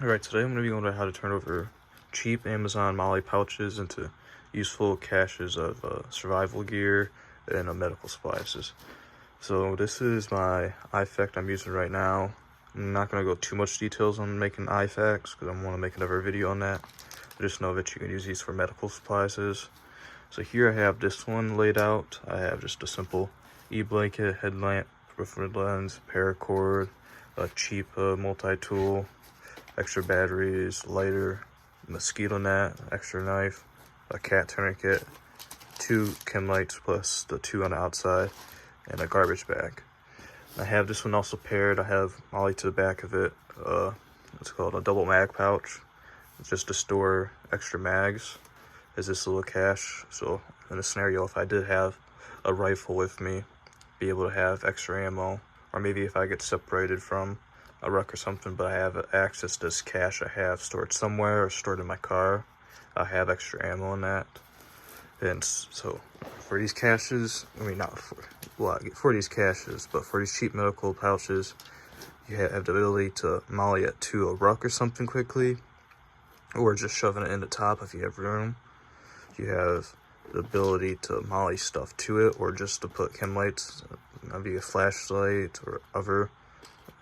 Alright, today I'm going to be going over how to turn over cheap Amazon Molle pouches into useful caches of survival gear and medical supplies. So this is my IFAC I'm using right now. I'm not going to go too much details on making IFACs because I want to make another video on that. I just know that you can use these for medical supplies. So here I have this one laid out. I have just a simple e-blanket, headlamp, peripheral lens, paracord, a cheap multi-tool, extra batteries, lighter, mosquito net, extra knife, a cat tourniquet, 2 chem lights plus the 2 on the outside, and a garbage bag. I have this one also paired. I have Molle to the back of it. It's called a double mag pouch. It's just to store extra mags as this little cache. So in a scenario, if I did have a rifle with me, be able to have extra ammo, or maybe if I get separated from a wreck or something, but I have access to this cache I have stored somewhere or stored in my car, I have extra ammo in that. And so for these caches, I mean not for, well, for these caches, but for these cheap medical pouches, you have the ability to Molle it to a ruck or something quickly, or just shoving it in the top if you have room. You have the ability to Molle stuff to it, or just to put chem lights, maybe a flashlight or other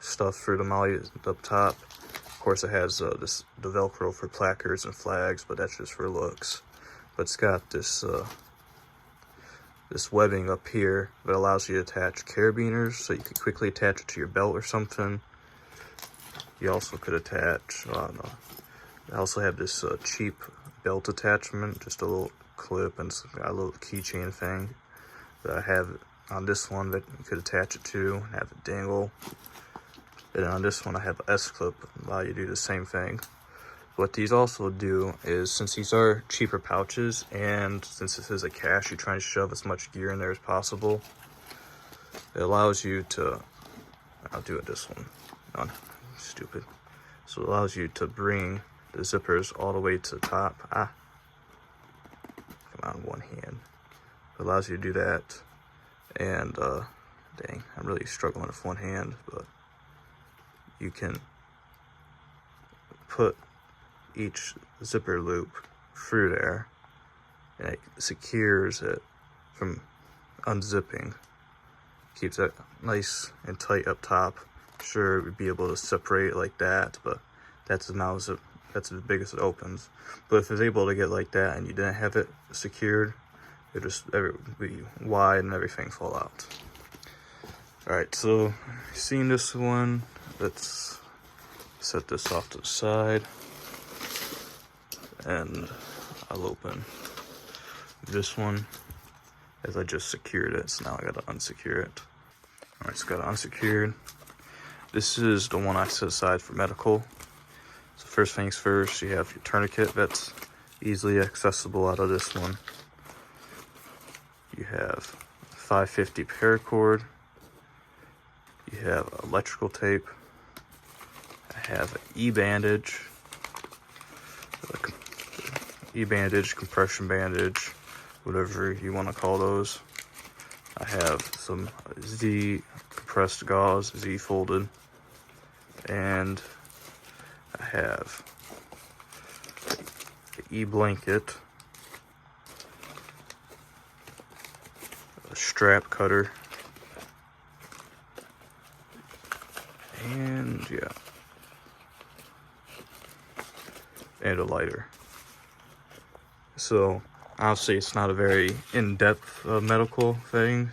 stuff for the Molle up top. Of course, it has the Velcro for placards and flags, but that's just for looks. But it's got this this webbing up here that allows you to attach carabiners, so you can quickly attach it to your belt or something. You also could attach, I don't know. I also have this cheap belt attachment, just a little clip and got a little keychain thing that I have on this one that you could attach it to and have it dangle. And on this one I have an S-clip, allow you to do the same thing. What these also do is, since these are cheaper pouches and since this is a cache, you're trying to shove as much gear in there as possible, it allows you to, I'll do it this one, no, stupid. So it allows you to bring the zippers all the way to the top. Come on, one hand. It allows you to do that. And dang, I'm really struggling with one hand, but you can put each zipper loop through there, and it secures it from unzipping. Keeps it nice and tight up top. Sure, it would be able to separate like that, but that's as big as it opens. But if it's able to get like that and you didn't have it secured, it just be wide and everything fall out. Alright, so seeing this one, let's set this off to the side, and I'll open this one as I just secured it, so now I gotta unsecure it. Alright, so got it unsecured. This is the one I set aside for medical. So first things first, you have your tourniquet that's easily accessible out of this one. You have 550 paracord. You have electrical tape. I have e-bandage, compression bandage, whatever you want to call those. I have some Z compressed gauze, Z folded, and I have the e-blanket, a strap cutter, and yeah, and a lighter. So obviously it's not a very in-depth medical thing.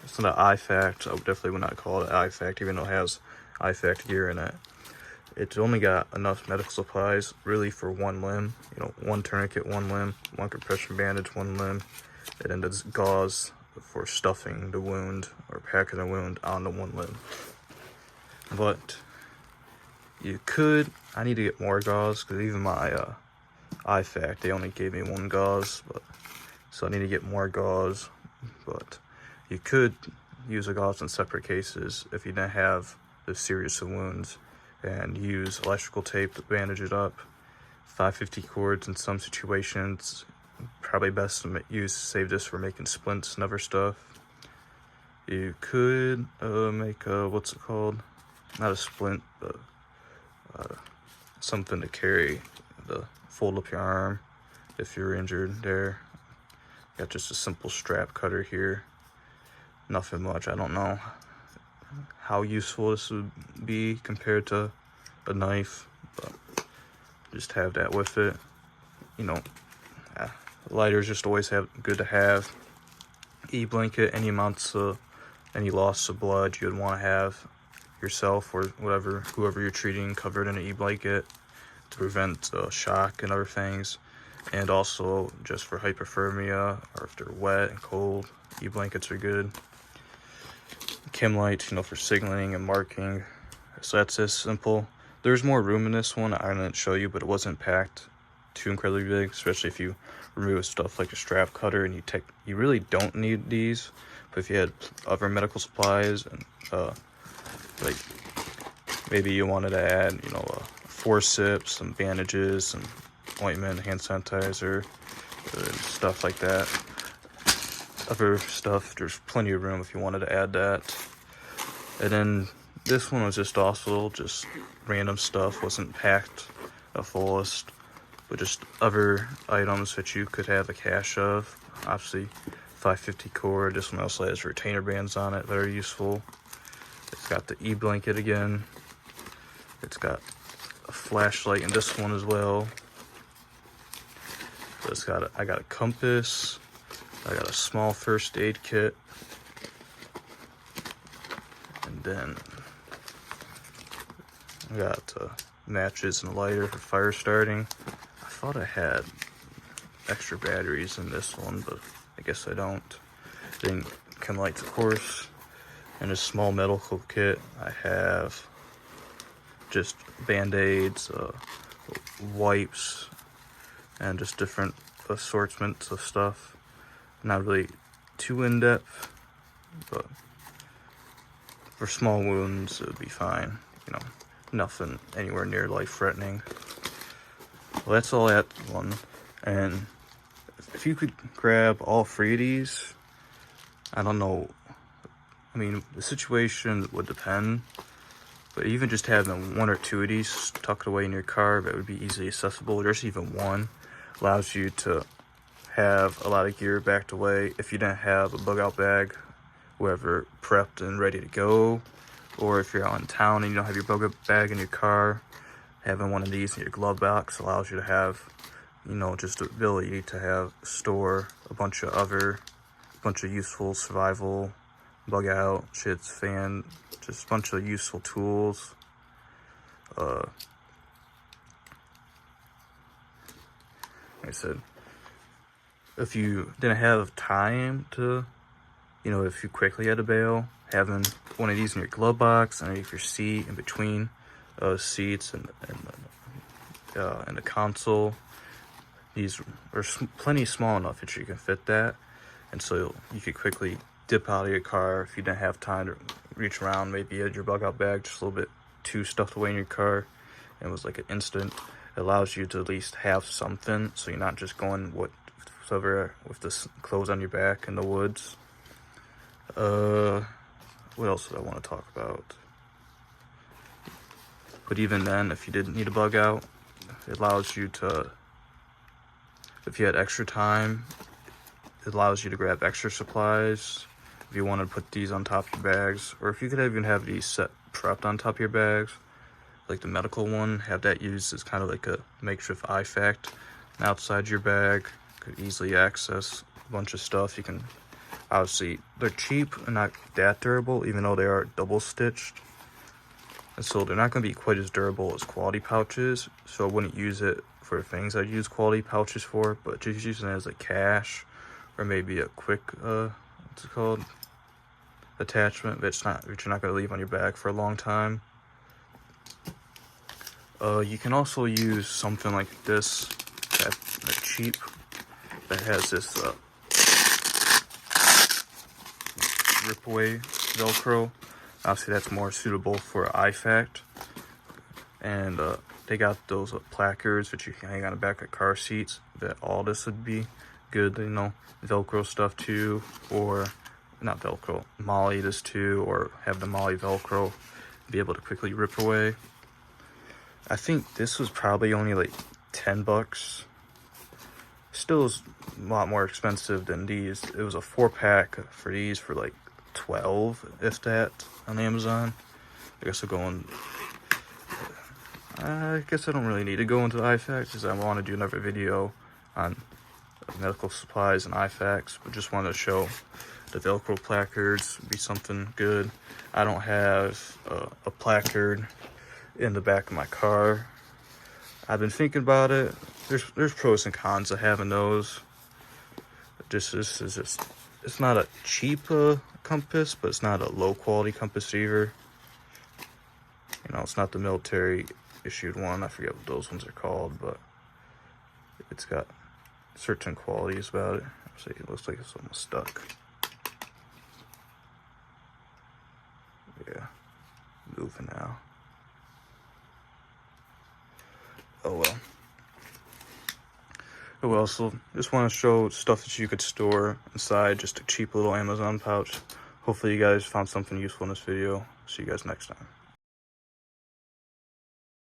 It's not an IFAC. I definitely would not call it an IFAC, even though it has IFAC gear in it. It's only got enough medical supplies really for one limb. You know, one tourniquet, one limb, one compression bandage, one limb, and then there's gauze for stuffing the wound or packing the wound on the one limb. But you could, I need to get more gauze because even my IFAC, they only gave me one gauze, so I need to get more gauze. But you could use a gauze in separate cases if you didn't have the serious wounds, and use electrical tape to bandage it up. 550 cords in some situations, probably best to save this for making splints and other stuff. You could make a, what's it called? Not a splint, but something to carry, to fold up your arm if you're injured there. Got just a simple strap cutter here. Nothing much. I don't know how useful this would be compared to a knife, but just have that with it. You know, lighters just always good to have. E-blanket, any loss of blood you would want to have yourself or whoever you're treating covered in an e-blanket to prevent shock and other things. And also just for hypothermia or if they're wet and cold, e-blankets are good. Chem lights, for signaling and marking. So that's as simple. There's more room in this one. I didn't show you, but it wasn't packed too incredibly big, especially if you remove stuff like a strap cutter and you really don't need these. But if you had other medical supplies and like maybe you wanted to add, forceps, some bandages, some ointment, hand sanitizer, stuff like that. Other stuff, there's plenty of room if you wanted to add that. And then this one was just random stuff, wasn't packed the fullest, but just other items that you could have a cache of. Obviously 550 cord. This one also has retainer bands on it, very useful. It's got the e-blanket again. It's got a flashlight in this one as well. So I got a compass. I got a small first aid kit. And then I got matches and a lighter for fire starting. I thought I had extra batteries in this one, but I guess I don't. Then chem lights, of course. And a small medical kit. I have just band-aids, wipes, and just different assortments of stuff. Not really too in-depth, but for small wounds it would be fine. Nothing anywhere near life-threatening. Well, that's all that one. And if you could grab all three of these, I don't know. I mean, the situation would depend, but even just having one or two of these tucked away in your car that would be easily accessible. There's even one allows you to have a lot of gear backed away if you didn't have a bug out bag, whoever prepped and ready to go, or if you're out in town and you don't have your bug out bag in your car, having one of these in your glove box allows you to have, just the ability to store a bunch of useful survival, bug out, shits, fan, just a bunch of useful tools. Like I said, if you didn't have time to, if you quickly had to bail, having one of these in your glove box, underneath your seat, in between seats and the console, these are plenty small enough that you can fit that, and so you could quickly dip out of your car if you didn't have time to reach around. Maybe you had your bug out bag just a little bit too stuffed away in your car, and it was like an instant. It allows you to at least have something, so you're not just going with the clothes on your back in the woods. What else did I want to talk about? But even then, if you didn't need a bug out, it allows you to, if you had extra time, it allows you to grab extra supplies if you want to put these on top of your bags, or if you could even have these set prepped on top of your bags, like the medical one, have that used as kind of like a makeshift IFAC outside your bag. Could easily access a bunch of stuff. You can, obviously, they're cheap and not that durable, even though they are double stitched. And so they're not going to be quite as durable as quality pouches, so I wouldn't use it for things I'd use quality pouches for, but just using it as a cache, or maybe a quick, what's it called, attachment which you're not going to leave on your bag for a long time. You can also use something like this, that's cheap, that has this rip away Velcro. Obviously that's more suitable for IFAC, and they got those placards that you can hang on the back of car seats, that all this would be good, Velcro stuff too, or not Velcro, Molle this too, or have the Molle Velcro be able to quickly rip away. I think this was probably only like 10 bucks. Still is a lot more expensive than these. It was a 4-pack for these for like 12, if that, on Amazon. I guess I guess I don't really need to go into IFACs, because I want to do another video on medical supplies and IFACs, but just wanted to show the Velcro placards would be something good. I don't have a placard in the back of my car. I've been thinking about it. There's pros and cons of having those. This is just, it's not a cheap compass, but it's not a low quality compass either. You know, it's not the military issued one. I forget what those ones are called, but it's got certain qualities about it. See, it looks like it's almost stuck. Yeah, moving now. Oh well, so just want to show stuff that you could store inside just a cheap little Amazon pouch. Hopefully you guys found something useful in this video. See you guys next time.